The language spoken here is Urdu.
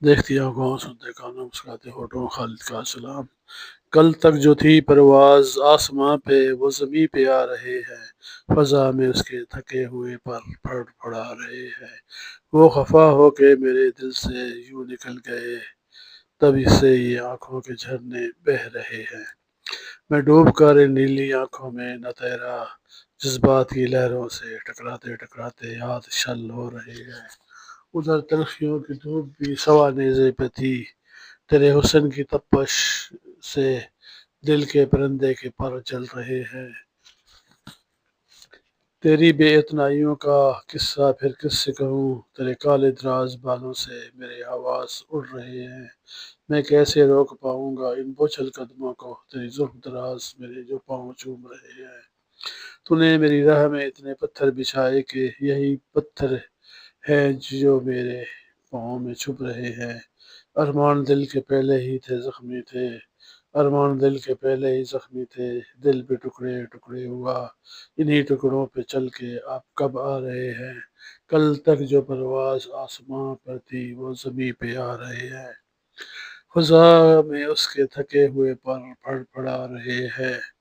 دیکھتی آنکھوں سنتے کانوں مسکراتے ہوٹوں خالد کا سلام۔ کل تک جو تھی پرواز آسماں پہ وہ زمیں پہ آ رہے ہیں، فضا میں اس کے تھکے ہوئے پر پڑ پڑا رہے ہیں۔ وہ خفا ہو کے میرے دل سے یوں نکل گئے، تبھی سے یہ آنکھوں کے جھرنے بہہ رہے ہیں۔ میں ڈوب کر ان نیلی آنکھوں میں نہ تیرا، جذبات کی لہروں سے ٹکراتے ٹکراتے ہاتھ شل ہو رہے ہیں۔ ادھر تلخیوں کی دھوپ بھی سوا نیزے پہ تھی، تیرے حسن کی تپش سے دل کے پرندے کے پر جل رہے ہیں۔ تیری بے اتنائیوں کا قصہ پھر کس سے کہوں، تیرے کالے دراز بالوں سے میرے حواس اڑ رہے ہیں۔ میں کیسے روک پاؤں گا ان بوچھل قدموں کو، تیری زلف دراز میرے جو پاؤں چوم رہے ہیں۔ تو نے میری راہ میں اتنے پتھر بچھائے کہ یہی پتھر ہیں جو میرے پاؤں میں چھپ رہے ہیں۔ ارمان دل کے پہلے ہی تھے زخمی تھے، ارمان دل کے پہلے ہی زخمی تھے، دل بھی ٹکڑے ٹکڑے ہوا، انہی ٹکڑوں پہ چل کے آپ کب آ رہے ہیں۔ کل تک جو پرواز آسماں پر تھی وہ زمیں پہ آ رہے ہیں، فضا میں اس کے تھکے ہوئے پر پڑ پڑا رہے ہیں۔